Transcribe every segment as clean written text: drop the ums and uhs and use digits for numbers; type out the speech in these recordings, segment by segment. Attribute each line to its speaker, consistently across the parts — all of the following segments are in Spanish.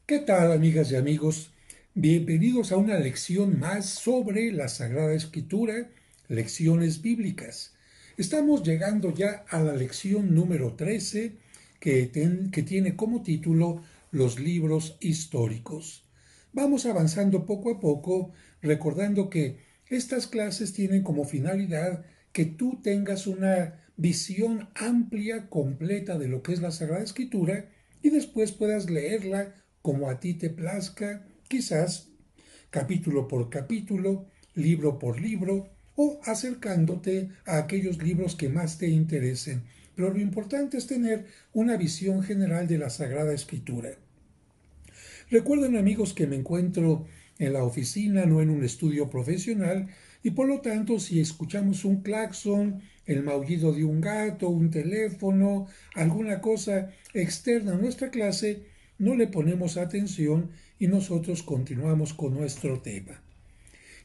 Speaker 1: ¿Qué tal, amigas y amigos? Bienvenidos a una lección más sobre la Sagrada Escritura, lecciones bíblicas. Estamos llegando ya a la lección número 13 que tiene como título Los libros históricos. Vamos avanzando poco a poco, recordando que estas clases tienen como finalidad que tú tengas una visión amplia, completa de lo que es la Sagrada Escritura y después puedas leerla como a ti te plazca, quizás capítulo por capítulo, libro por libro, o acercándote a aquellos libros que más te interesen. Pero lo importante es tener una visión general de la Sagrada Escritura. Recuerden, amigos, que me encuentro en la oficina, no en un estudio profesional, y por lo tanto, si escuchamos un claxon, el maullido de un gato, un teléfono, alguna cosa externa a nuestra clase, no le ponemos atención y nosotros continuamos con nuestro tema.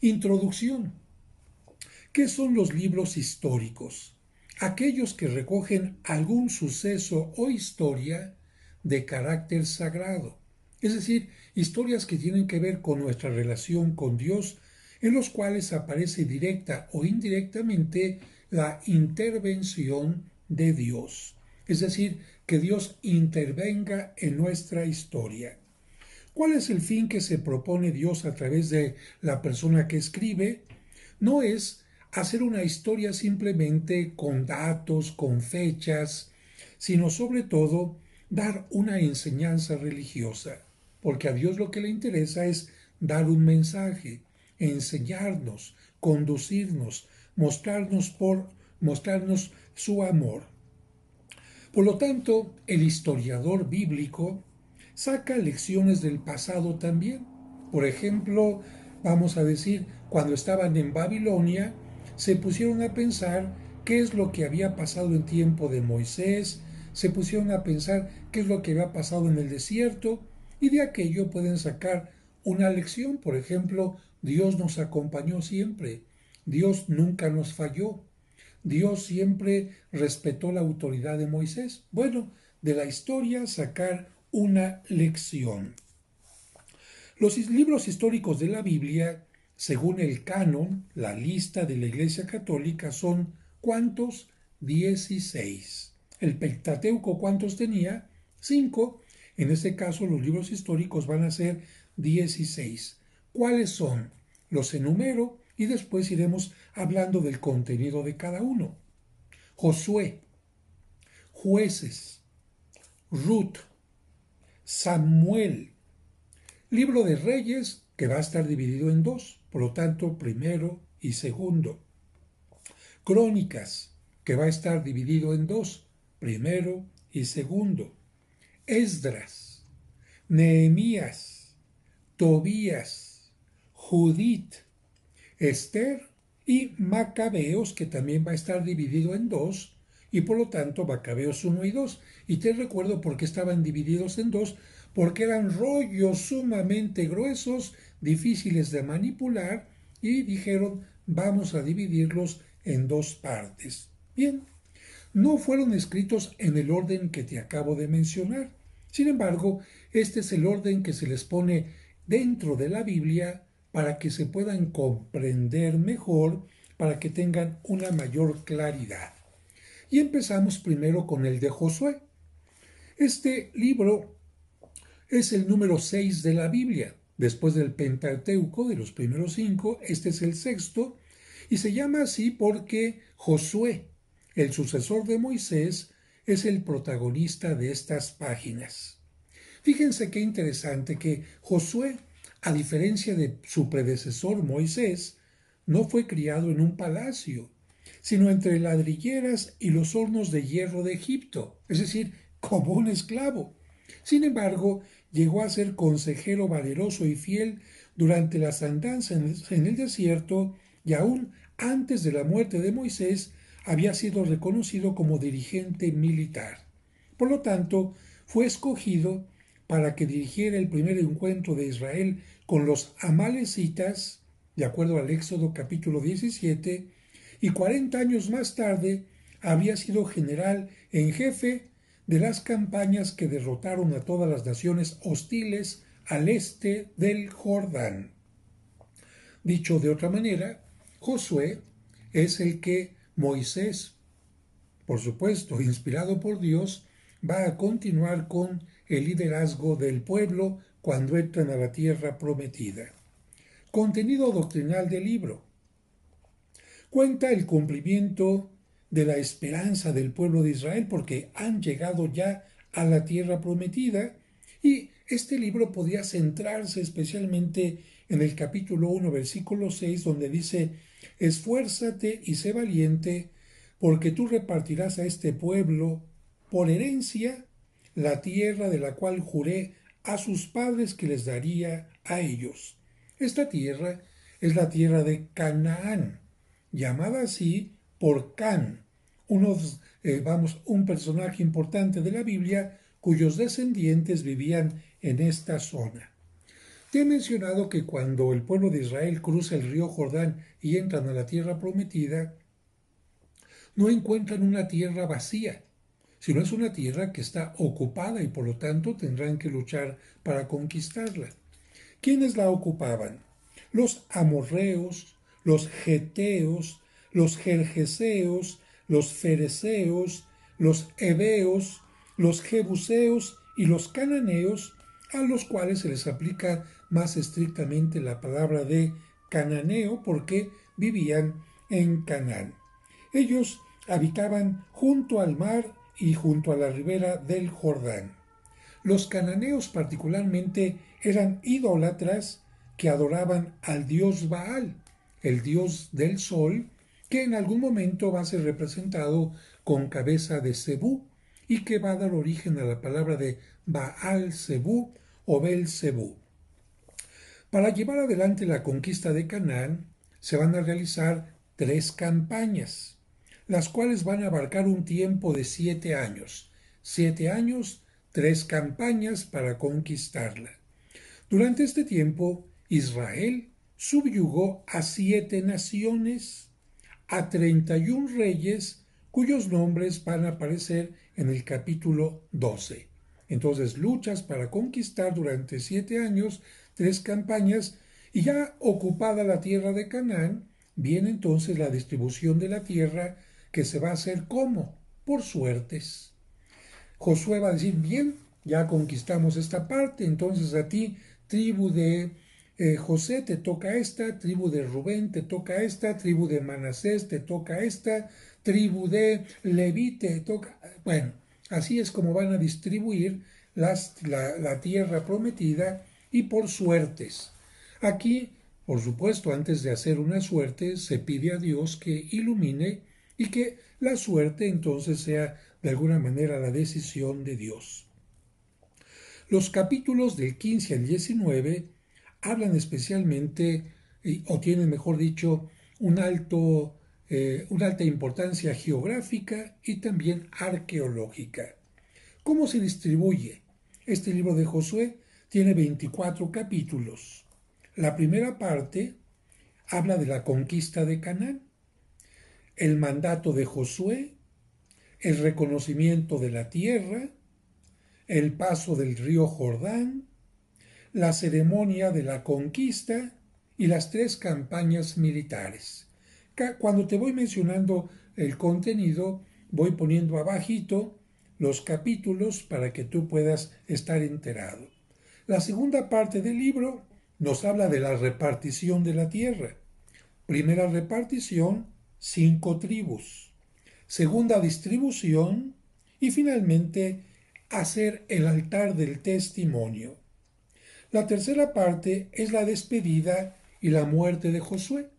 Speaker 1: Introducción. ¿Qué son los libros históricos? Aquellos que recogen algún suceso o historia de carácter sagrado, es decir, historias que tienen que ver con nuestra relación con Dios, en los cuales aparece directa o indirectamente la intervención de Dios, es decir, que Dios intervenga en nuestra historia. ¿Cuál es el fin que se propone Dios a través de la persona que escribe? No es hacer una historia simplemente con datos, con fechas, sino sobre todo dar una enseñanza religiosa, porque a Dios lo que le interesa es dar un mensaje, enseñarnos, conducirnos, mostrarnos su amor. Por lo tanto, el historiador bíblico saca lecciones del pasado también. Por ejemplo, vamos a decir, cuando estaban en Babilonia, se pusieron a pensar qué es lo que había pasado en tiempo de Moisés, se pusieron a pensar qué es lo que había pasado en el desierto, y de aquello pueden sacar una lección. Por ejemplo, Dios nos acompañó siempre, Dios nunca nos falló, Dios siempre respetó la autoridad de Moisés. Bueno, de la historia sacar una lección. Los libros históricos de la Biblia, según el canon, la lista de la Iglesia Católica, son ¿cuántos? 16. El Pentateuco, ¿cuántos tenía? 5. En este caso, los libros históricos van a ser 16. ¿Cuáles son? Los enumero y después iremos hablando del contenido de cada uno. Josué, Jueces, Ruth, Samuel, Libro de Reyes, que va a estar dividido en dos, por lo tanto, primero y segundo. Crónicas, que va a estar dividido en dos, primero y segundo. Esdras, Nehemías, Tobías, Judith, Esther y Macabeos, que también va a estar dividido en dos, y por lo tanto Macabeos 1 y 2. Y te recuerdo por qué estaban divididos en dos, porque eran rollos sumamente gruesos, difíciles de manipular, y dijeron, vamos a dividirlos en dos partes. Bien, no fueron escritos en el orden que te acabo de mencionar. Sin embargo, este es el orden que se les pone dentro de la Biblia para que se puedan comprender mejor, para que tengan una mayor claridad. Y empezamos primero con el de Josué. Este libro es el número 6 de la Biblia. Después del Pentateuco, de los primeros 5, este es el sexto, y se llama así porque Josué, el sucesor de Moisés, es el protagonista de estas páginas. Fíjense qué interesante que Josué, a diferencia de su predecesor Moisés, no fue criado en un palacio, sino entre ladrilleras y los hornos de hierro de Egipto, es decir, como un esclavo. Sin embargo, llegó a ser consejero valeroso y fiel durante las andanzas en el desierto y aún antes de la muerte de Moisés había sido reconocido como dirigente militar. Por lo tanto, fue escogido para que dirigiera el primer encuentro de Israel con los amalecitas, de acuerdo al Éxodo capítulo 17, y 40 años más tarde había sido general en jefe de las campañas que derrotaron a todas las naciones hostiles al este del Jordán. Dicho de otra manera, Josué es el que Moisés, por supuesto, inspirado por Dios, va a continuar con el liderazgo del pueblo cuando entran a la tierra prometida. Contenido doctrinal del libro. Cuenta el cumplimiento de la esperanza del pueblo de Israel porque han llegado ya a la tierra prometida y este libro podía centrarse especialmente en el capítulo 1, versículo 6, donde dice: esfuérzate y sé valiente, porque tú repartirás a este pueblo por herencia la tierra de la cual juré a sus padres que les daría a ellos. Esta tierra es la tierra de Canaán, llamada así por Can, un personaje importante de la Biblia cuyos descendientes vivían en esta zona. Te he mencionado que cuando el pueblo de Israel cruza el río Jordán y entran a la tierra prometida, no encuentran una tierra vacía, sino es una tierra que está ocupada y por lo tanto tendrán que luchar para conquistarla. ¿Quiénes la ocupaban? Los amorreos, los geteos, los gergeseos, los fereceos, los heveos, los jebuseos y los cananeos, a los cuales se les aplica más estrictamente la palabra de cananeo porque vivían en Canaán. Ellos habitaban junto al mar y junto a la ribera del Jordán. Los cananeos particularmente eran idólatras que adoraban al dios Baal, el dios del sol, que en algún momento va a ser representado con cabeza de cebú y que va a dar origen a la palabra de Baal Zebú o Bel-Zebú. Para llevar adelante la conquista de Canaán se van a realizar 3 campañas, las cuales van a abarcar un tiempo de 7 años. 7 años, 3 campañas para conquistarla. Durante este tiempo, Israel subyugó a 7 naciones, a 31 reyes, cuyos nombres van a aparecer en el capítulo 12. Entonces, luchas para conquistar durante 7 años, 3 campañas, y ya ocupada la tierra de Canaán, viene entonces la distribución de la tierra, que se va a hacer ¿cómo? Por suertes. Josué va a decir: bien, ya conquistamos esta parte, entonces a ti, tribu de José, te toca esta, tribu de Rubén te toca esta, tribu de Manasés te toca esta, tribu de Leví te toca... Bueno, así es como van a distribuir la tierra prometida y por suertes. Aquí, por supuesto, antes de hacer una suerte, se pide a Dios que ilumine y que la suerte entonces sea de alguna manera la decisión de Dios. Los capítulos del 15 al 19 hablan especialmente, o tienen mejor dicho, una alta importancia geográfica y también arqueológica. ¿Cómo se distribuye? Este libro de Josué tiene 24 capítulos. La primera parte habla de la conquista de Canaán, el mandato de Josué, el reconocimiento de la tierra, el paso del río Jordán, la ceremonia de la conquista y las 3 campañas militares. Cuando te voy mencionando el contenido, voy poniendo abajito los capítulos para que tú puedas estar enterado. La segunda parte del libro nos habla de la repartición de la tierra. Primera repartición, 5 tribus. Segunda distribución y finalmente hacer el altar del testimonio. La tercera parte es la despedida y la muerte de Josué,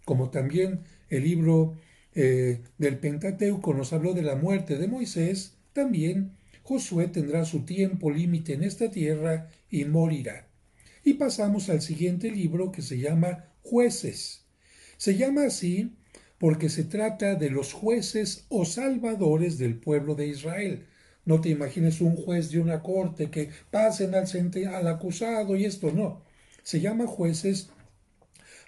Speaker 1: como también el libro del Pentateuco nos habló de la muerte de Moisés, también Josué tendrá su tiempo límite en esta tierra y morirá. Y pasamos al siguiente libro que se llama Jueces. Se llama así porque se trata de los jueces o salvadores del pueblo de Israel. No te imagines un juez de una corte que pasen al acusado y esto no. Se llama jueces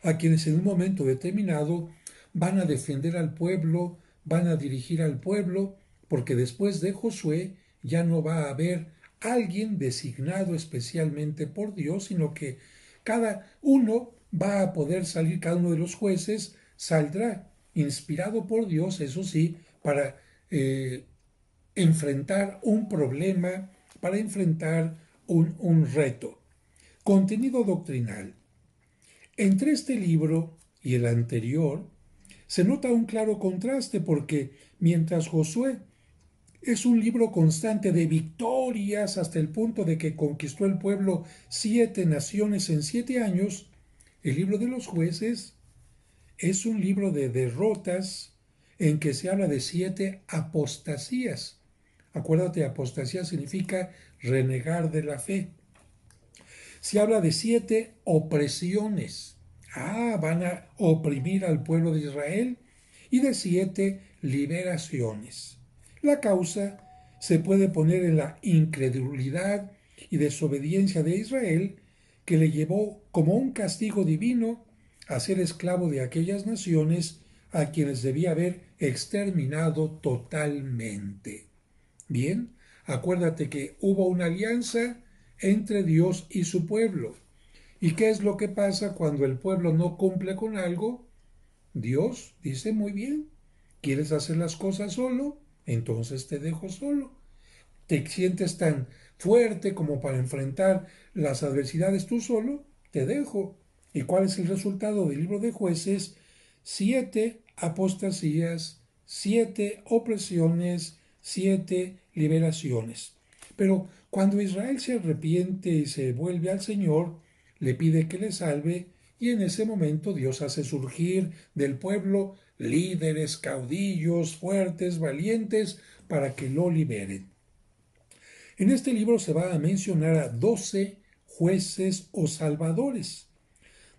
Speaker 1: a quienes en un momento determinado van a defender al pueblo, van a dirigir al pueblo, porque después de Josué ya no va a haber alguien designado especialmente por Dios, sino que cada uno va a poder salir, cada uno de los jueces saldrá inspirado por Dios, eso sí, para enfrentar un problema, para enfrentar un reto. Contenido doctrinal. Entre este libro y el anterior se nota un claro contraste porque mientras Josué es un libro constante de victorias hasta el punto de que conquistó el pueblo 7 naciones en 7 años, el libro de los jueces es un libro de derrotas en que se habla de 7 apostasías. Acuérdate, apostasía significa renegar de la fe. Se habla de 7 opresiones. Van a oprimir al pueblo de Israel. Y de 7 liberaciones. La causa se puede poner en la incredulidad y desobediencia de Israel, que le llevó como un castigo divino a ser esclavo de aquellas naciones a quienes debía haber exterminado totalmente. Bien, acuérdate que hubo una alianza entre Dios y su pueblo. ¿Y qué es lo que pasa cuando el pueblo no cumple con algo? Dios dice, muy bien, ¿quieres hacer las cosas solo? Entonces te dejo solo. ¿Te sientes tan fuerte como para enfrentar las adversidades tú solo? Te dejo. ¿Y cuál es el resultado del libro de jueces? 7 apostasías, 7 opresiones, 7 liberaciones. Pero cuando Israel se arrepiente y se vuelve al Señor, le pide que le salve, y en ese momento Dios hace surgir del pueblo líderes, caudillos, fuertes, valientes, para que lo liberen. En este libro se va a mencionar a 12 jueces o salvadores.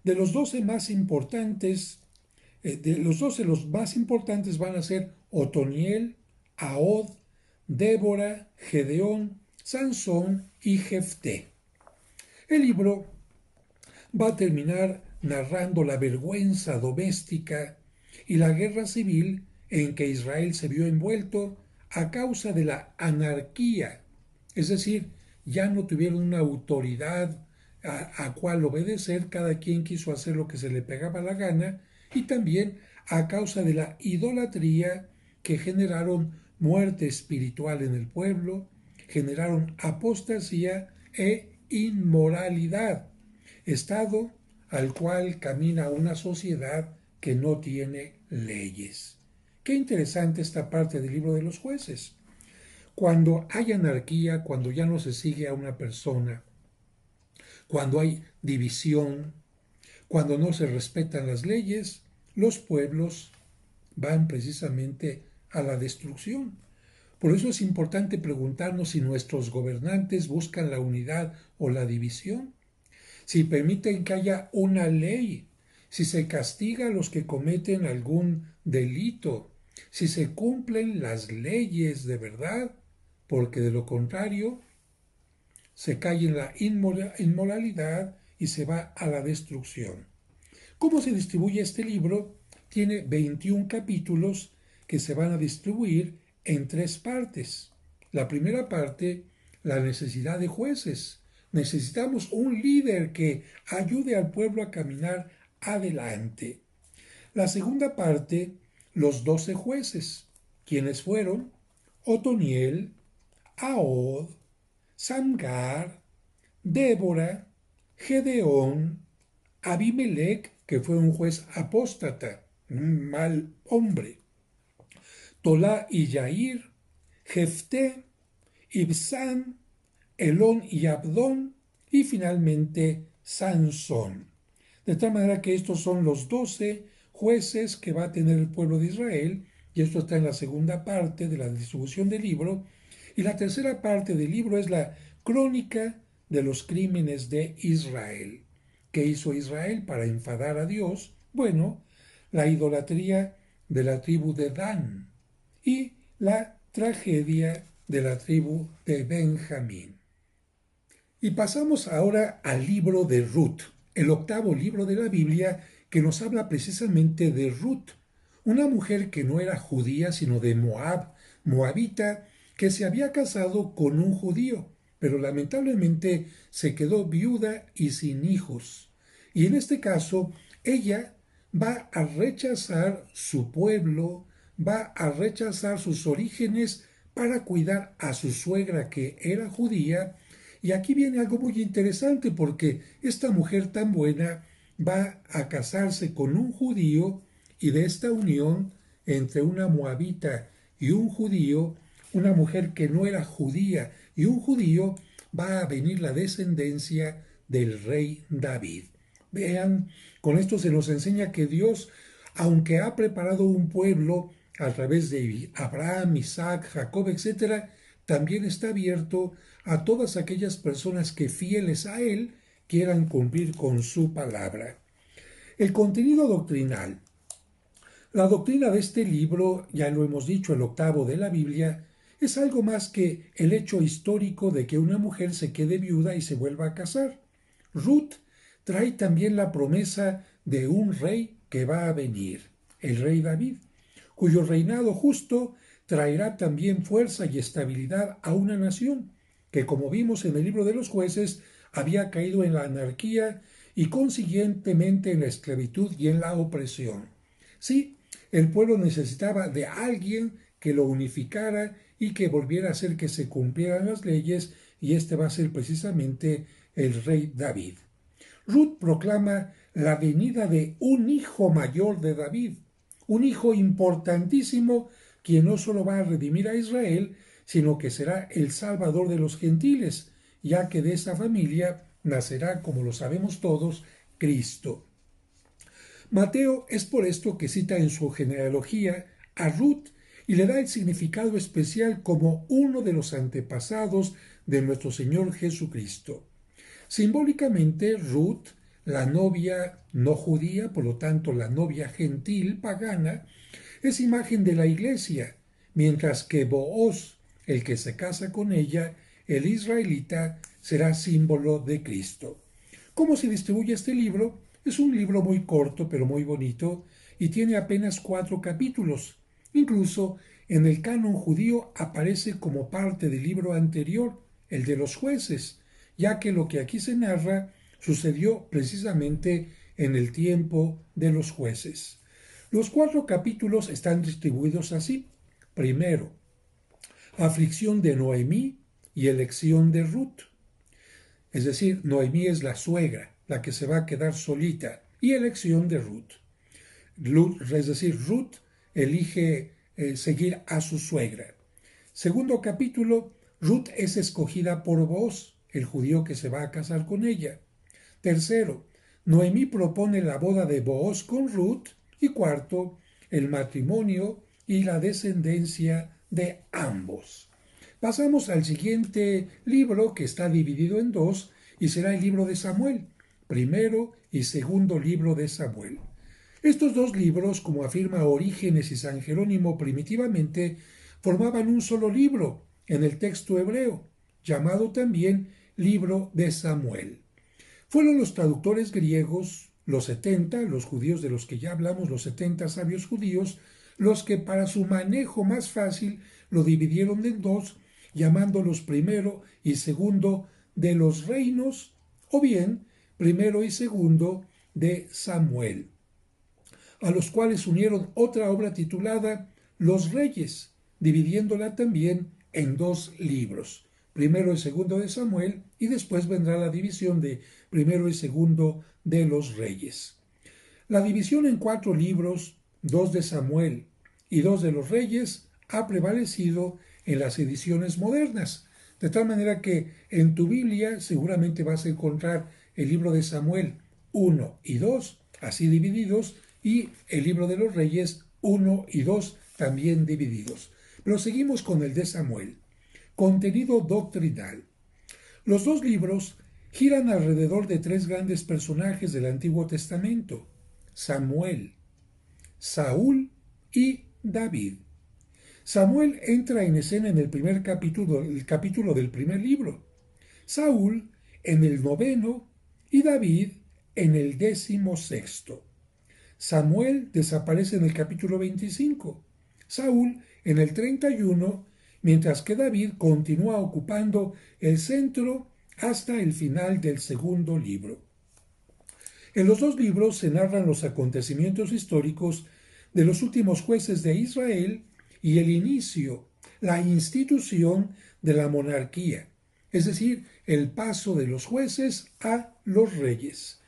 Speaker 1: De los 12 más importantes, los más importantes van a ser Otoniel, Ahod, Débora, Gedeón, Sansón y Jefté. El libro va a terminar narrando la vergüenza doméstica y la guerra civil en que Israel se vio envuelto a causa de la anarquía, es decir, ya no tuvieron una autoridad a cual obedecer, cada quien quiso hacer lo que se le pegaba la gana, y también a causa de la idolatría que generaron muerte espiritual en el pueblo, generaron apostasía e inmoralidad, estado al cual camina una sociedad que no tiene leyes. Qué interesante esta parte del libro de los jueces. Cuando hay anarquía, cuando ya no se sigue a una persona, cuando hay división, cuando no se respetan las leyes, los pueblos van precisamente a la destrucción. Por eso es importante preguntarnos si nuestros gobernantes buscan la unidad o la división, si permiten que haya una ley, si se castiga a los que cometen algún delito, si se cumplen las leyes de verdad, porque de lo contrario se cae en la inmoralidad y se va a la destrucción. ¿Cómo se distribuye este libro? Tiene 21 capítulos que se van a distribuir en 3 partes. La primera parte, la necesidad de jueces. Necesitamos un líder que ayude al pueblo a caminar adelante. La segunda parte, los 12 jueces, quienes fueron Otoniel, Ahod, Samgar, Débora, Gedeón, Abimelec, que fue un juez apóstata, un mal hombre, Tolá y Yair, Jefté, Ibsán, Elón y Abdón, y finalmente Sansón. De tal manera que estos son los 12 jueces que va a tener el pueblo de Israel, y esto está en la segunda parte de la distribución del libro, y la tercera parte del libro es la crónica de los crímenes de Israel. ¿Qué hizo Israel para enfadar a Dios? Bueno, la idolatría de la tribu de Dan y la tragedia de la tribu de Benjamín. Y pasamos ahora al libro de Ruth, el octavo libro de la Biblia que nos habla precisamente de Ruth, una mujer que no era judía sino de Moab, moabita, que se había casado con un judío. pero lamentablemente se quedó viuda y sin hijos. Y en este caso, ella va a rechazar su pueblo, va a rechazar sus orígenes para cuidar a su suegra que era judía. Y aquí viene algo muy interesante porque esta mujer tan buena va a casarse con un judío y de esta unión entre una moabita y un judío, una mujer que no era judía y un judío, va a venir la descendencia del rey David. Vean, con esto se nos enseña que Dios, aunque ha preparado un pueblo a través de Abraham, Isaac, Jacob, etc., también está abierto a todas aquellas personas que fieles a Él quieran cumplir con su palabra. El contenido doctrinal. La doctrina de este libro, ya lo hemos dicho, el octavo de la Biblia, es algo más que el hecho histórico de que una mujer se quede viuda y se vuelva a casar. Ruth trae también la promesa de un rey que va a venir, el rey David, cuyo reinado justo traerá también fuerza y estabilidad a una nación que, como vimos en el libro de los jueces, había caído en la anarquía y consiguientemente en la esclavitud y en la opresión. Sí, el pueblo necesitaba de alguien que lo unificara y que volviera a hacer que se cumplieran las leyes, y este va a ser precisamente el rey David. Ruth proclama la venida de un hijo mayor de David, un hijo importantísimo, quien no solo va a redimir a Israel, sino que será el salvador de los gentiles, ya que de esa familia nacerá, como lo sabemos todos, Cristo. Mateo es por esto que cita en su genealogía a Ruth y le da el significado especial como uno de los antepasados de nuestro Señor Jesucristo. Simbólicamente, Ruth, la novia no judía, por lo tanto la novia gentil pagana, es imagen de la iglesia, mientras que Booz, el que se casa con ella, el israelita, será símbolo de Cristo. ¿Cómo se distribuye este libro? Es un libro muy corto pero muy bonito y tiene apenas 4 capítulos. Incluso en el canon judío aparece como parte del libro anterior, el de los jueces, ya que lo que aquí se narra sucedió precisamente en el tiempo de los jueces. Los 4 capítulos están distribuidos así. Primero, aflicción de Noemí y elección de Ruth. Es decir, Noemí es la suegra, la que se va a quedar solita, y elección de Ruth. Es decir, Ruth elige seguir a su suegra. Segundo capítulo, Ruth es escogida por Booz, el judío que se va a casar con ella. Tercero, Noemí propone la boda de Booz con Ruth. Y cuarto, el matrimonio y la descendencia de ambos. Pasamos al siguiente libro, que está dividido en dos, y será el libro de Samuel, primero y segundo libro de Samuel. Estos dos libros, como afirma Orígenes y San Jerónimo primitivamente, formaban un solo libro en el texto hebreo, llamado también libro de Samuel. Fueron los traductores griegos, los 70, los judíos de los que ya hablamos, los 70 sabios judíos, los que para su manejo más fácil lo dividieron en dos, llamándolos primero y segundo de los reinos, o bien primero y segundo de Samuel, a los cuales unieron otra obra titulada Los Reyes, dividiéndola también en dos libros, primero y segundo de Samuel, y después vendrá la división de primero y segundo de los Reyes. La división en 4 libros, 2 de Samuel y 2 de los Reyes, ha prevalecido en las ediciones modernas, de tal manera que en tu Biblia seguramente vas a encontrar el libro de Samuel 1 y 2, así divididos, y el libro de los Reyes 1 y 2, también divididos. Pero seguimos con el de Samuel. Contenido doctrinal. Los dos libros giran alrededor de 3 grandes personajes del Antiguo Testamento: Samuel, Saúl y David. Samuel entra en escena en el primer capítulo, el capítulo del primer libro, Saúl en el 9 y David en el 16. Samuel desaparece en el capítulo 25, Saúl en el 31, mientras que David continúa ocupando el centro hasta el final del segundo libro. En los dos libros se narran los acontecimientos históricos de los últimos jueces de Israel y el inicio, la institución de la monarquía, es decir, el paso de los jueces a los reyes.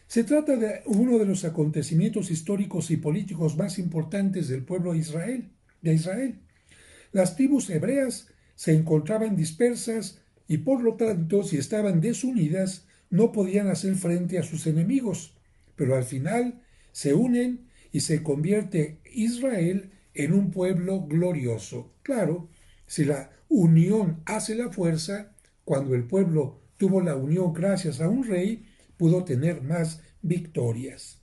Speaker 1: Se trata de uno de los acontecimientos históricos y políticos más importantes del pueblo de Israel. Las tribus hebreas se encontraban dispersas y por lo tanto, si estaban desunidas, no podían hacer frente a sus enemigos, pero al final se unen y se convierte Israel en un pueblo glorioso. Claro, si la unión hace la fuerza, cuando el pueblo tuvo la unión gracias a un rey, pudo tener más victorias.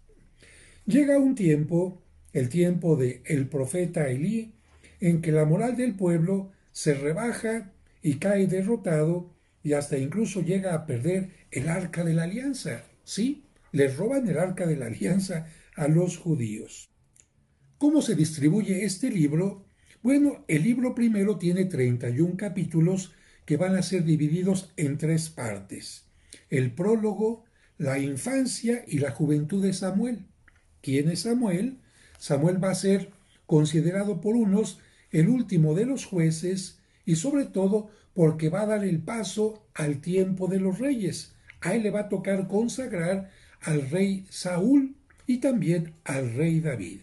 Speaker 1: Llega un tiempo, el tiempo de el profeta Elí, en que la moral del pueblo se rebaja y cae derrotado y hasta incluso llega a perder el arca de la alianza. Sí, les roban el arca de la alianza a los judíos. ¿Cómo se distribuye este libro? Bueno, el libro primero tiene 31 capítulos que van a ser divididos en tres partes. El prólogo, la infancia y la juventud de Samuel. ¿Quién es Samuel? Samuel va a ser considerado por unos el último de los jueces y sobre todo porque va a dar el paso al tiempo de los reyes. A él le va a tocar consagrar al rey Saúl y también al rey David.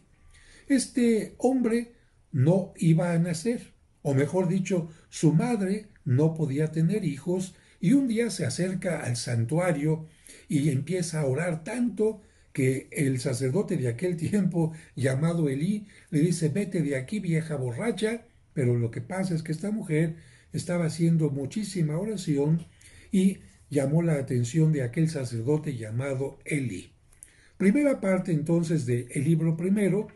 Speaker 1: Este hombre no iba a nacer, o mejor dicho, su madre no podía tener hijos y un día se acerca al santuario y empieza a orar tanto que el sacerdote de aquel tiempo, llamado Elí, le dice: vete de aquí, vieja borracha. Pero lo que pasa es que esta mujer estaba haciendo muchísima oración y llamó la atención de aquel sacerdote llamado Elí. Primera parte entonces del libro primero,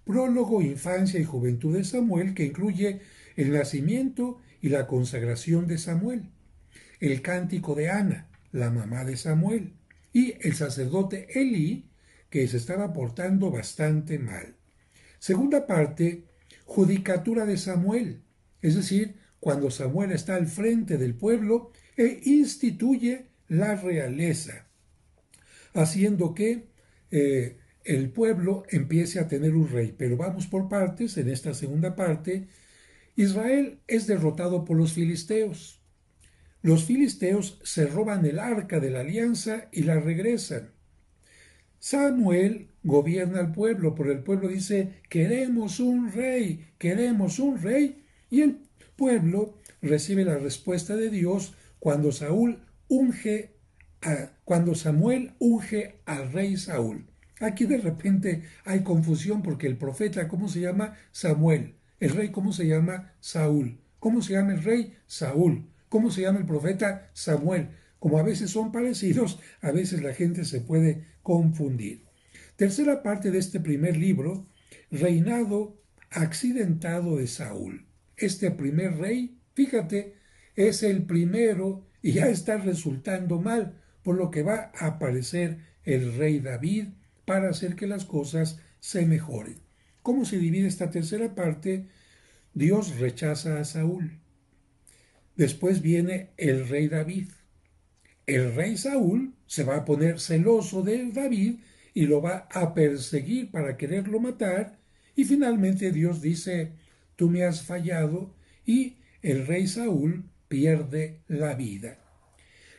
Speaker 1: prólogo, infancia y juventud de Samuel, que incluye el nacimiento y la consagración de Samuel, el cántico de Ana, la mamá de Samuel, y el sacerdote Elí, que se estaba portando bastante mal. Segunda parte, judicatura de Samuel, es decir, cuando Samuel está al frente del pueblo e instituye la realeza, haciendo que el pueblo empiece a tener un rey. Pero vamos por partes. En esta segunda parte, Israel es derrotado por los filisteos. Los filisteos se roban el arca de la alianza y la regresan. Samuel gobierna al pueblo, pero el pueblo dice: queremos un rey, queremos un rey. Y el pueblo recibe la respuesta de Dios cuando cuando Samuel unge al rey Saúl. Aquí de repente hay confusión porque el profeta, ¿cómo se llama? Samuel. El rey, ¿cómo se llama? Saúl. ¿Cómo se llama el rey? Saúl. ¿Cómo se llama el profeta? Samuel. Como a veces son parecidos, a veces la gente se puede confundir. Tercera parte de este primer libro, reinado accidentado de Saúl. Este primer rey, fíjate, es el primero y ya está resultando mal, por lo que va a aparecer el rey David para hacer que las cosas se mejoren. ¿Cómo se divide esta tercera parte? Dios rechaza a Saúl. Después viene el rey David. El rey Saúl se va a poner celoso de David y lo va a perseguir para quererlo matar. Y finalmente Dios dice: tú me has fallado, y el rey Saúl pierde la vida.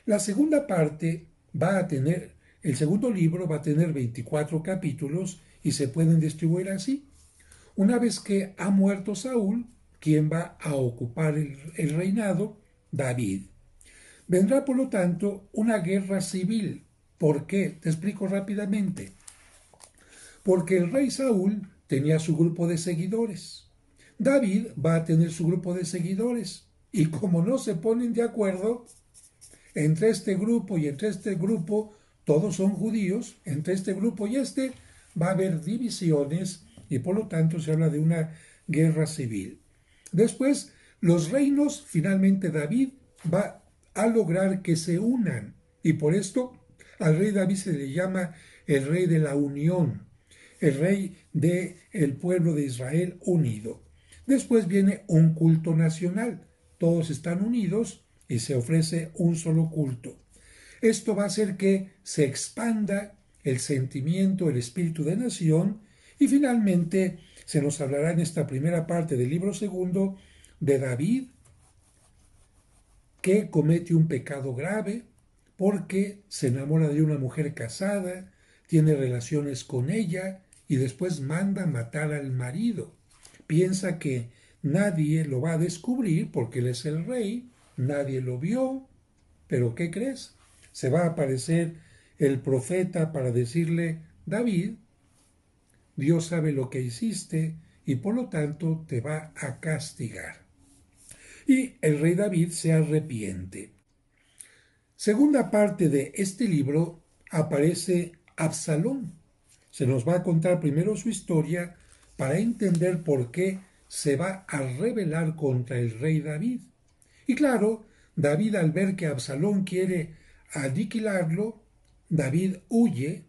Speaker 1: La segunda parte va a tener, el segundo libro va a tener 24 capítulos y se pueden distribuir así. Una vez que ha muerto Saúl, ¿quién va a ocupar el reinado? David. Vendrá, por lo tanto, una guerra civil. ¿Por qué? Te explico rápidamente. Porque el rey Saúl tenía su grupo de seguidores. David va a tener su grupo de seguidores. Y como no se ponen de acuerdo, entre este grupo y entre este grupo, todos son judíos, entre este grupo y este va a haber divisiones y por lo tanto se habla de una guerra civil. Después, los reinos, finalmente David va a lograr que se unan y por esto al rey David se le llama el rey de la unión, el rey del pueblo de Israel unido. Después viene un culto nacional. Todos están unidos y se ofrece un solo culto. Esto va a hacer que se expanda el sentimiento, el espíritu de nación y finalmente se nos hablará en esta primera parte del libro segundo de David, que comete un pecado grave porque se enamora de una mujer casada, tiene relaciones con ella y después manda matar al marido. Piensa que nadie lo va a descubrir porque él es el rey, nadie lo vio, pero ¿qué crees? Se va a aparecer el profeta para decirle, David, Dios sabe lo que hiciste y por lo tanto te va a castigar. Y el rey David se arrepiente. Segunda parte de este libro aparece Absalón. Se nos va a contar primero su historia para entender por qué se va a rebelar contra el rey David. Y claro, David al ver que Absalón quiere aniquilarlo, David huye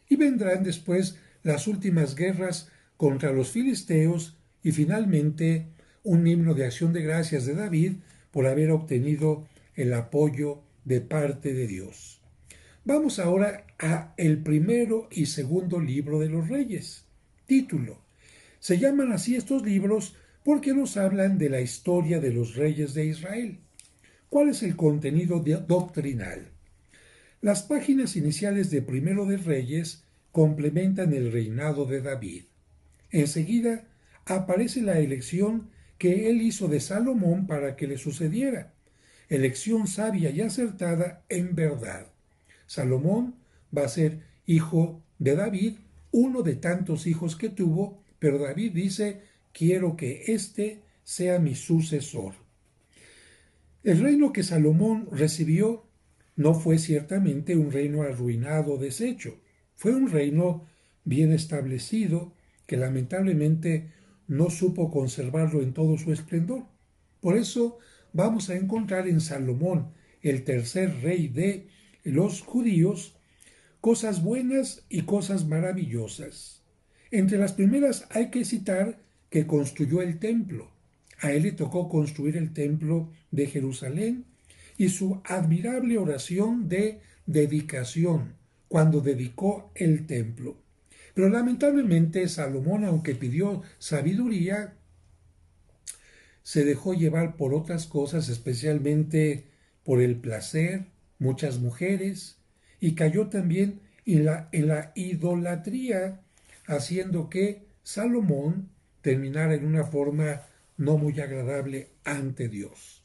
Speaker 1: y vendrán después las últimas guerras contra los filisteos y finalmente un himno de acción de gracias de David por haber obtenido el apoyo de parte de Dios. Vamos ahora a el primero y segundo libro de los Reyes. Título. Se llaman así estos libros porque nos hablan de la historia de los reyes de Israel. ¿Cuál es el contenido doctrinal? Las páginas iniciales de Primero de Reyes complementan el reinado de David. Enseguida aparece la elección que él hizo de Salomón para que le sucediera. Elección sabia y acertada en verdad. Salomón va a ser hijo de David, uno de tantos hijos que tuvo, pero David dice, quiero que éste sea mi sucesor. El reino que Salomón recibió no fue ciertamente un reino arruinado o deshecho, fue un reino bien establecido que lamentablemente no supo conservarlo en todo su esplendor. Por eso vamos a encontrar en Salomón, el tercer rey de los judíos, cosas buenas y cosas maravillosas. Entre las primeras hay que citar que construyó el templo. A él le tocó construir el templo de Jerusalén y su admirable oración de dedicación cuando dedicó el templo. Pero lamentablemente Salomón, aunque pidió sabiduría, se dejó llevar por otras cosas, especialmente por el placer, muchas mujeres, y cayó también en la idolatría, haciendo que Salomón terminara en una forma no muy agradable ante Dios.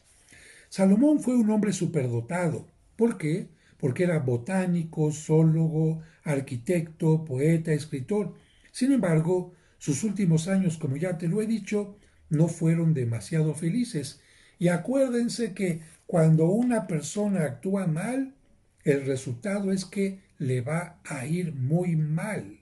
Speaker 1: Salomón fue un hombre superdotado. ¿Por qué? Porque era botánico, zoólogo, arquitecto, poeta, escritor. Sin embargo, sus últimos años, como ya te lo he dicho, no fueron demasiado felices. Y acuérdense que cuando una persona actúa mal, el resultado es que le va a ir muy mal.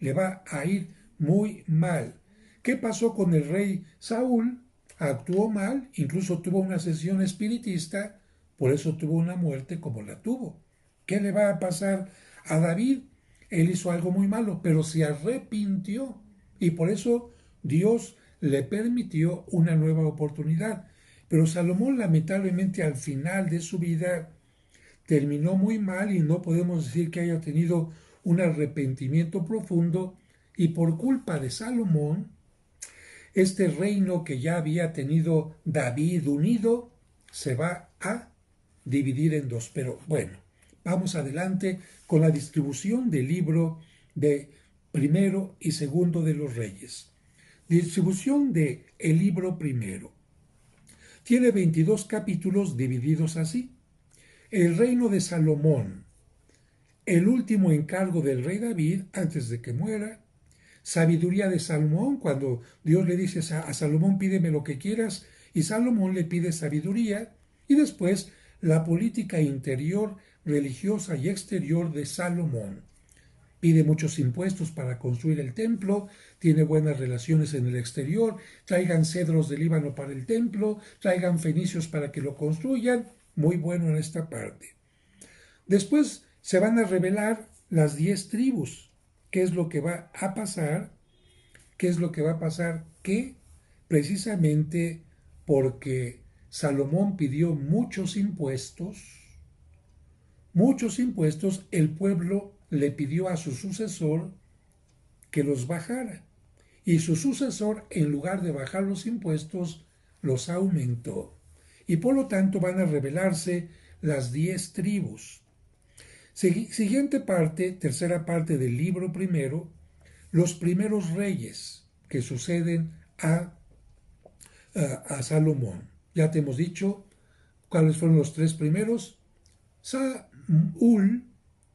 Speaker 1: Le va a ir muy mal. ¿Qué pasó con el rey Saúl? Actuó mal, incluso tuvo una sesión espiritista, por eso tuvo una muerte como la tuvo. ¿Qué le va a pasar a David? Él hizo algo muy malo, pero se arrepintió y por eso Dios le permitió una nueva oportunidad. Pero Salomón lamentablemente al final de su vida terminó muy mal y no podemos decir que haya tenido un arrepentimiento profundo y por culpa de Salomón, este reino que ya había tenido David unido se va a dividir en dos. Pero bueno, vamos adelante con la distribución del libro de primero y segundo de los reyes. Distribución de el libro primero. Tiene 22 capítulos divididos así. El reino de Salomón, el último encargo del rey David antes de que muera, sabiduría de Salomón, cuando Dios le dice a Salomón, pídeme lo que quieras, y Salomón le pide sabiduría, y después la política interior, religiosa y exterior de Salomón. Pide muchos impuestos para construir el templo, tiene buenas relaciones en el exterior, traigan cedros del Líbano para el templo, traigan fenicios para que lo construyan, muy bueno en esta parte. Después se van a revelar las 10 tribus. ¿Qué es lo que va a pasar? ¿Qué es lo que va a pasar? Que precisamente porque Salomón pidió muchos impuestos, el pueblo le pidió a su sucesor que los bajara. Y su sucesor, en lugar de bajar los impuestos, los aumentó. Y por lo tanto van a revelarse las 10 tribus. Siguiente parte, tercera parte del libro primero, los primeros reyes que suceden a Salomón. Ya te hemos dicho cuáles fueron los tres primeros: Saúl,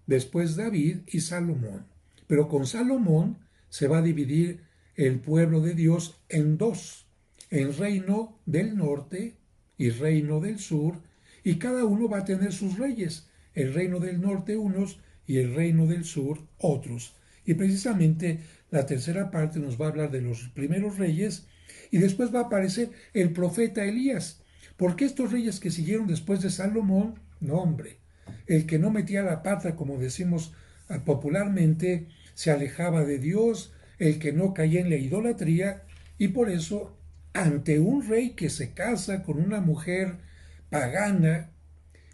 Speaker 1: después David y Salomón. Pero con Salomón se va a dividir el pueblo de Dios en dos: el reino del norte y reino del sur, y cada uno va a tener sus reyes, el reino del norte unos y el reino del sur otros. Y precisamente la tercera parte nos va a hablar de los primeros reyes, y después va a aparecer el profeta Elías, porque estos reyes que siguieron después de Salomón, no hombre, el que no metía la pata, como decimos popularmente, se alejaba de Dios, el que no caía en la idolatría, y por eso, ante un rey que se casa con una mujer pagana,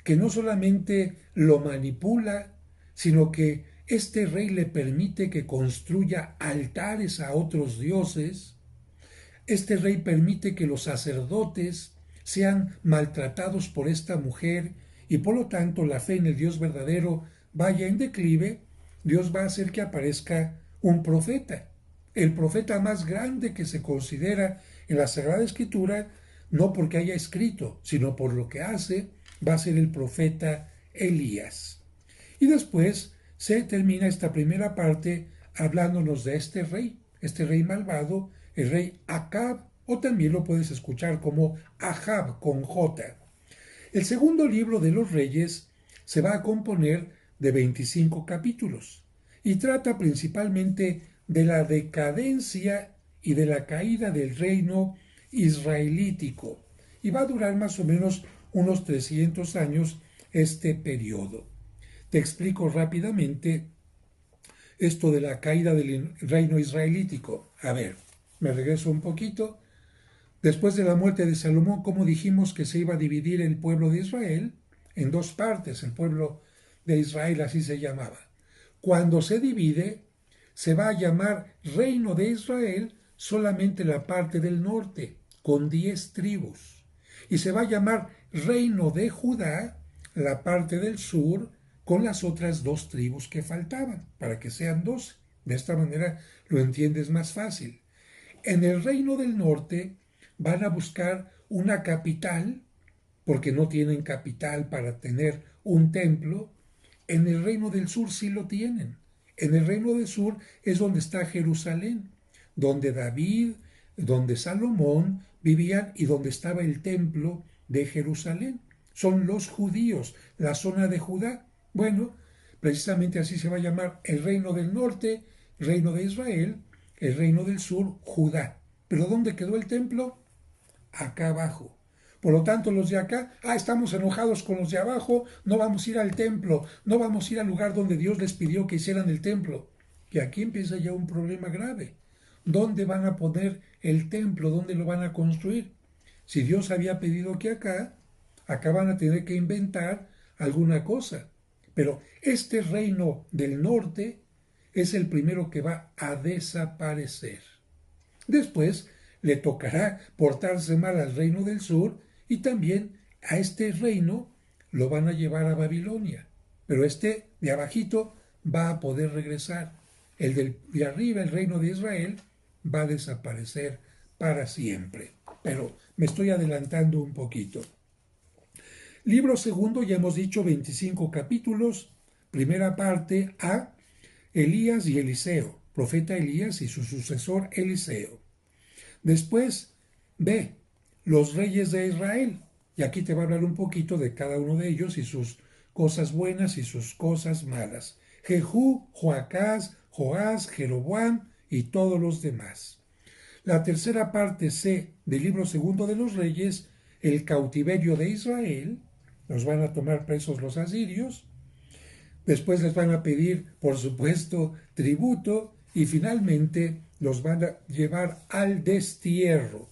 Speaker 1: que no solamente lo manipula, sino que este rey le permite que construya altares a otros dioses, este rey permite que los sacerdotes sean maltratados por esta mujer, y por lo tanto la fe en el Dios verdadero vaya en declive. Dios va a hacer que aparezca un profeta, el profeta más grande que se considera en la Sagrada Escritura, no porque haya escrito, sino por lo que hace. Va a ser el profeta Elías. Y después se termina esta primera parte hablándonos de este rey malvado, el rey Acab, o también lo puedes escuchar como Ahab con J. El segundo libro de los Reyes se va a componer de 25 capítulos y trata principalmente de la decadencia y de la caída del reino israelítico, y va a durar más o menos unos 300 años este periodo. Te explico rápidamente esto de la caída del reino israelítico. A ver, me regreso un poquito. Después de la muerte de Salomón, ¿cómo dijimos que se iba a dividir el pueblo de Israel? En dos partes, el pueblo de Israel así se llamaba. Cuando se divide, se va a llamar reino de Israel solamente la parte del norte, con 10 tribus. Y se va a llamar reino de Judá la parte del sur, con las otras 2 tribus que faltaban, para que sean 12. De esta manera lo entiendes más fácil. En el reino del norte van a buscar una capital, porque no tienen capital para tener un templo. En el reino del sur sí lo tienen. En el reino del sur es donde está Jerusalén, donde David, donde Salomón vivían y donde estaba el templo de Jerusalén. Son los judíos, la zona de Judá. Bueno, precisamente así se va a llamar el reino del norte, reino de Israel, el reino del sur, Judá. ¿Pero dónde quedó el templo? Acá abajo. Por lo tanto, los de acá, estamos enojados con los de abajo, no vamos a ir al templo, no vamos a ir al lugar donde Dios les pidió que hicieran el templo. Y aquí empieza ya un problema grave. ¿Dónde van a poner el templo? ¿Dónde lo van a construir? Si Dios había pedido que acá van a tener que inventar alguna cosa. Pero este reino del norte es el primero que va a desaparecer. Después le tocará portarse mal al reino del sur, y también a este reino lo van a llevar a Babilonia. Pero este de abajito va a poder regresar. El de arriba, el reino de Israel, va a desaparecer para siempre. Pero me estoy adelantando un poquito. Libro segundo, ya hemos dicho 25 capítulos. Primera parte A, Elías y Eliseo, profeta Elías y su sucesor Eliseo. Después B, los reyes de Israel. Y aquí te va a hablar un poquito de cada uno de ellos y sus cosas buenas y sus cosas malas. Jehú, Joacás, Joás, Jeroboam y todos los demás. La tercera parte C del libro segundo de los reyes, el cautiverio de Israel. Los van a tomar presos los asirios. Después les van a pedir, por supuesto, tributo, y finalmente los van a llevar al destierro.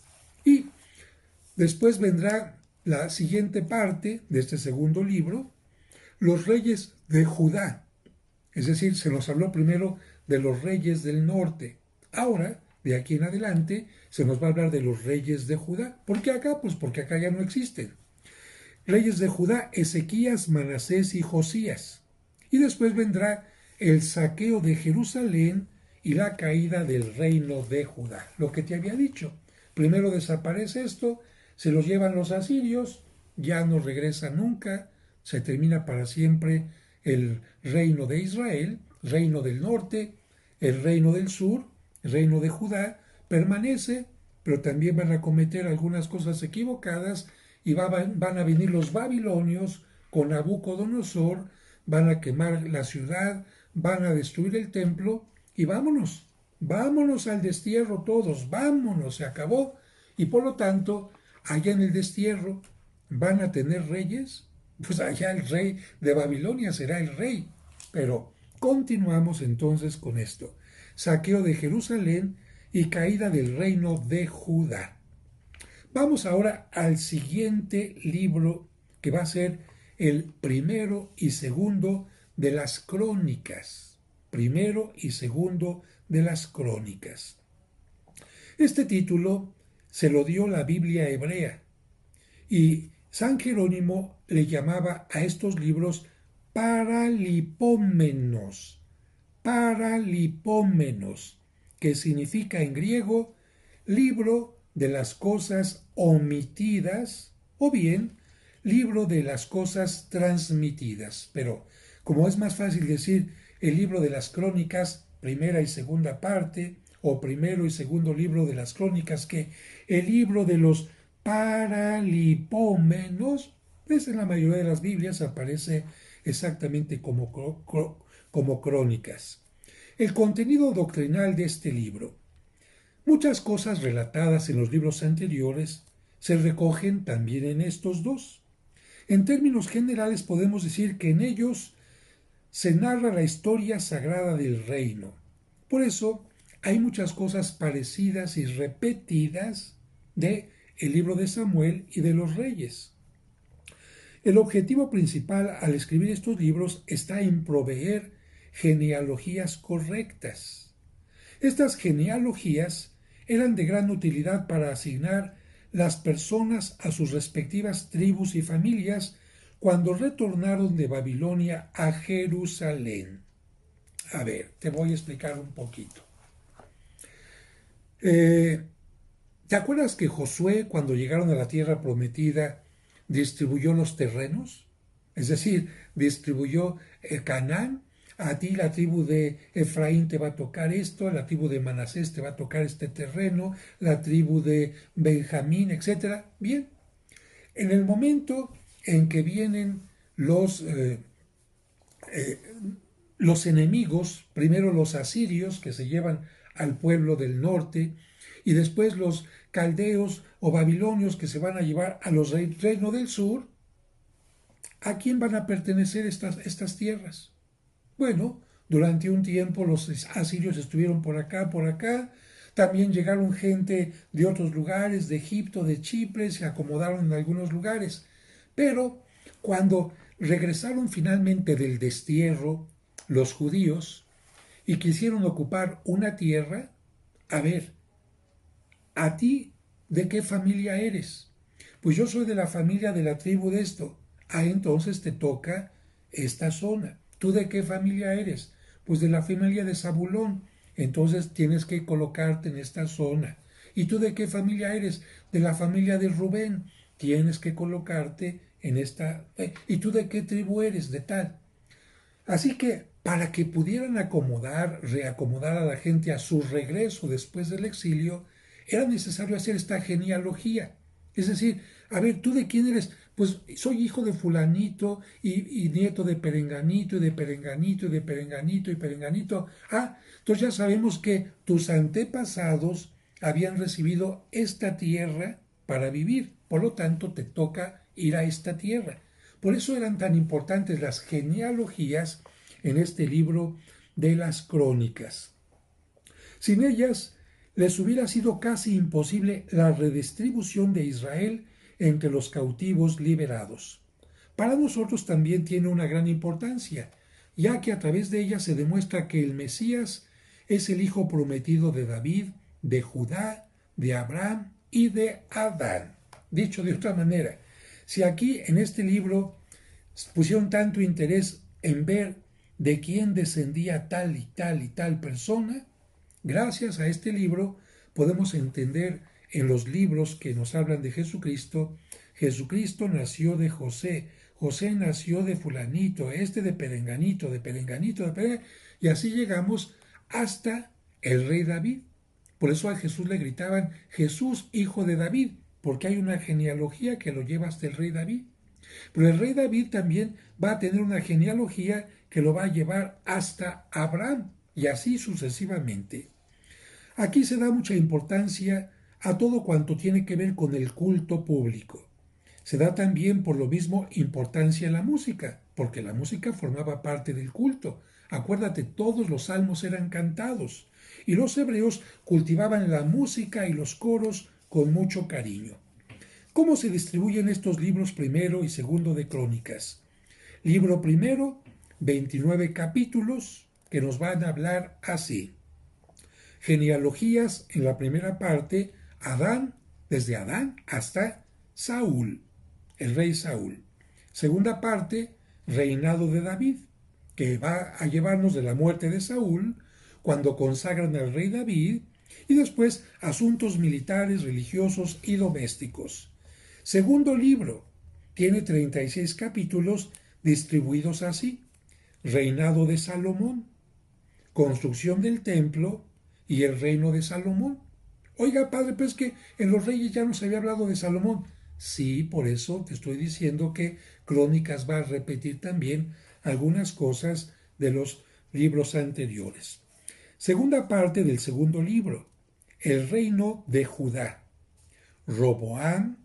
Speaker 1: Después vendrá la siguiente parte de este segundo libro, los reyes de Judá. Es decir, se nos habló primero de los reyes del norte. Ahora, de aquí en adelante, se nos va a hablar de los reyes de Judá. ¿Por qué acá? Pues porque acá ya no existen. Reyes de Judá, Ezequías, Manasés y Josías. Y después vendrá el saqueo de Jerusalén y la caída del reino de Judá. Lo que te había dicho. Primero desaparece esto, se los llevan los asirios, ya no regresa nunca, se termina para siempre el reino de Israel, reino del norte, el reino del sur, el reino de Judá, permanece, pero también van a cometer algunas cosas equivocadas y van a venir los babilonios con Nabucodonosor, van a quemar la ciudad, van a destruir el templo y vámonos, vámonos al destierro todos, vámonos, se acabó. Y por lo tanto, allá en el destierro van a tener reyes, pues allá el rey de Babilonia será el rey. Pero continuamos entonces con esto. Saqueo de Jerusalén y caída del reino de Judá. Vamos ahora al siguiente libro que va a ser el primero y segundo de las crónicas. Primero y segundo de las crónicas. Este título se lo dio la Biblia hebrea y San Jerónimo le llamaba a estos libros paralipómenos, paralipómenos, que significa en griego libro de las cosas omitidas o bien libro de las cosas transmitidas. Pero como es más fácil decir el libro de las crónicas, primera y segunda parte, o primero y segundo libro de las crónicas, que el libro de los paralipómenos, pues en la mayoría de las Biblias aparece exactamente como crónicas. El contenido doctrinal de este libro. Muchas cosas relatadas en los libros anteriores se recogen también en estos dos. En términos generales podemos decir que en ellos se narra la historia sagrada del reino. Por eso hay muchas cosas parecidas y repetidas de el libro de Samuel y de los reyes. El objetivo principal al escribir estos libros está en proveer genealogías correctas. Estas genealogías eran de gran utilidad para asignar las personas a sus respectivas tribus y familias cuando retornaron de Babilonia a Jerusalén. A ver, te voy a explicar un poquito. ¿Te acuerdas que Josué, cuando llegaron a la tierra prometida, distribuyó los terrenos? Es decir, distribuyó Canaán. A ti la tribu de Efraín te va a tocar esto, a la tribu de Manasés te va a tocar este terreno, la tribu de Benjamín, etc. Bien, en el momento en que vienen los enemigos, primero los asirios que se llevan al pueblo del norte, y después los caldeos o babilonios que se van a llevar a los reinos del sur, ¿a quién van a pertenecer estas tierras? Bueno, durante un tiempo los asirios estuvieron por acá, también llegaron gente de otros lugares, de Egipto, de Chipre, se acomodaron en algunos lugares, pero cuando regresaron finalmente del destierro los judíos y quisieron ocupar una tierra, a ver, ¿a ti de qué familia eres? Pues yo soy de la familia de la tribu de esto. Ah, entonces te toca esta zona. ¿Tú de qué familia eres? Pues de la familia de Zabulón. Entonces tienes que colocarte en esta zona. ¿Y tú de qué familia eres? De la familia de Rubén. Tienes que colocarte en esta. ¿Y tú de qué tribu eres? De tal. Así que para que pudieran reacomodar a la gente a su regreso después del exilio, era necesario hacer esta genealogía. Es decir, a ver, ¿tú de quién eres? Pues soy hijo de fulanito y nieto de perenganito y de perenganito y de perenganito y perenganito. Ah, entonces ya sabemos que tus antepasados habían recibido esta tierra para vivir. Por lo tanto, te toca ir a esta tierra. Por eso eran tan importantes las genealogías en este libro de las crónicas. Sin ellas, les hubiera sido casi imposible la redistribución de Israel entre los cautivos liberados. Para nosotros también tiene una gran importancia, ya que a través de ella se demuestra que el Mesías es el hijo prometido de David, de Judá, de Abraham y de Adán. Dicho de otra manera, si aquí en este libro pusieron tanto interés en ver de quién descendía tal y tal y tal persona, gracias a este libro podemos entender en los libros que nos hablan de Jesucristo, Jesucristo nació de José, José nació de fulanito, este de perenganito, de perenganito, de perenganito, y así llegamos hasta el rey David. Por eso a Jesús le gritaban Jesús, hijo de David, porque hay una genealogía que lo lleva hasta el rey David. Pero el rey David también va a tener una genealogía que lo va a llevar hasta Abraham, y así sucesivamente. Aquí se da mucha importancia a todo cuanto tiene que ver con el culto público. Se da también por lo mismo importancia a la música, porque la música formaba parte del culto. Acuérdate, todos los salmos eran cantados, y los hebreos cultivaban la música y los coros con mucho cariño. ¿Cómo se distribuyen estos libros primero y segundo de Crónicas? Libro primero, 29 capítulos que nos van a hablar así. Genealogías en la primera parte, Adán, desde Adán hasta Saúl, el rey Saúl. Segunda parte, reinado de David, que va a llevarnos de la muerte de Saúl, cuando consagran al rey David, y después asuntos militares, religiosos y domésticos. Segundo libro, tiene 36 capítulos distribuidos así. Reinado de Salomón, construcción del templo y el reino de Salomón. Oiga, padre, pues que en los reyes ya nos había hablado de Salomón. Sí, por eso te estoy diciendo que Crónicas va a repetir también algunas cosas de los libros anteriores. Segunda parte del segundo libro, el reino de Judá. Roboam,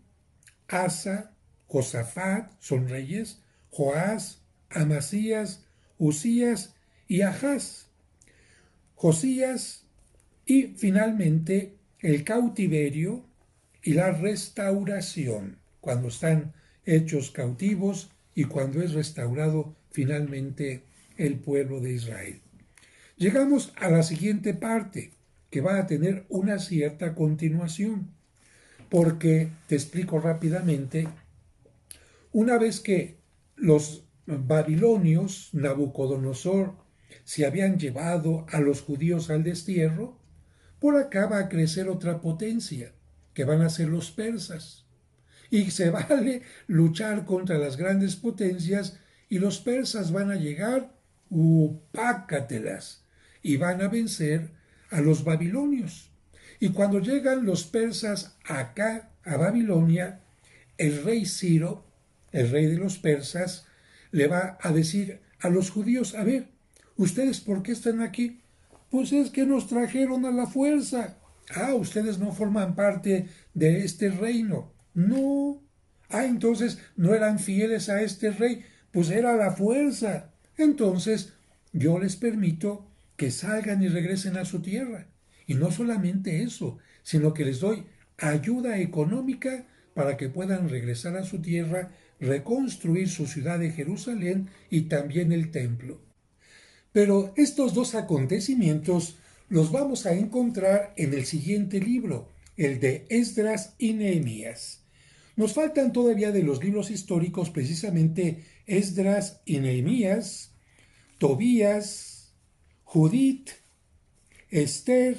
Speaker 1: Asa, Josafat, son reyes, Joás, Amasías, Usías y Ahaz. Josías y finalmente el cautiverio y la restauración, cuando están hechos cautivos y cuando es restaurado finalmente el pueblo de Israel. Llegamos a la siguiente parte, que va a tener una cierta continuación, porque te explico rápidamente, una vez que los babilonios, Nabucodonosor, se habían llevado a los judíos al destierro, por acá va a crecer otra potencia, que van a ser los persas. Y se vale luchar contra las grandes potencias y los persas van a llegar, pácatelas, y van a vencer a los babilonios. Y cuando llegan los persas acá, a Babilonia, el rey Ciro, el rey de los persas, le va a decir a los judíos, a ver, ¿ustedes por qué están aquí? Pues es que nos trajeron a la fuerza. Ah, ustedes no forman parte de este reino. No. Ah, entonces no eran fieles a este rey. Pues era la fuerza. Entonces yo les permito que salgan y regresen a su tierra. Y no solamente eso, sino que les doy ayuda económica para que puedan regresar a su tierra, reconstruir su ciudad de Jerusalén y también el templo. Pero estos dos acontecimientos los vamos a encontrar en el siguiente libro, el de Esdras y Nehemías. Nos faltan todavía de los libros históricos precisamente Esdras y Nehemías, Tobías, Judith, Esther,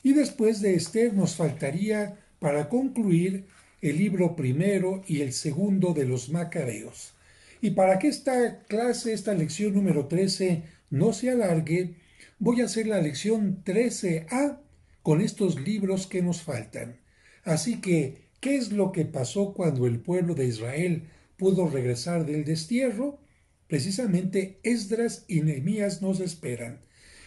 Speaker 1: y después de Esther nos faltaría para concluir el libro primero y el segundo de los Macabeos. Y para que esta clase, esta lección número 13, no se alargue, voy a hacer la lección 13A con estos libros que nos faltan. Así que, ¿qué es lo que pasó cuando el pueblo de Israel pudo regresar del destierro? Precisamente Esdras y Nehemías nos esperan.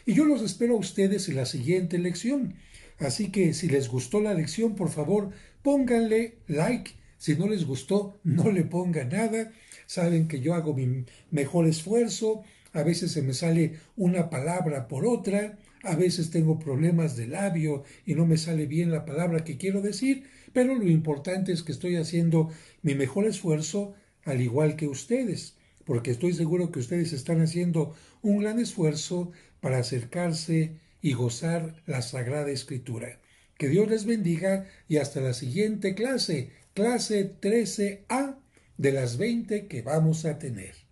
Speaker 1: Y yo los espero a ustedes en la siguiente lección. Así que si les gustó la lección, por favor, pónganle like. Si no les gustó, no le pongan nada. Saben que yo hago mi mejor esfuerzo. A veces se me sale una palabra por otra. A veces tengo problemas de labio y no me sale bien la palabra que quiero decir, pero lo importante es que estoy haciendo mi mejor esfuerzo al igual que ustedes, porque estoy seguro que ustedes están haciendo un gran esfuerzo para acercarse y gozar la Sagrada Escritura. Que Dios les bendiga y hasta la siguiente clase, clase 13A de las 20 que vamos a tener.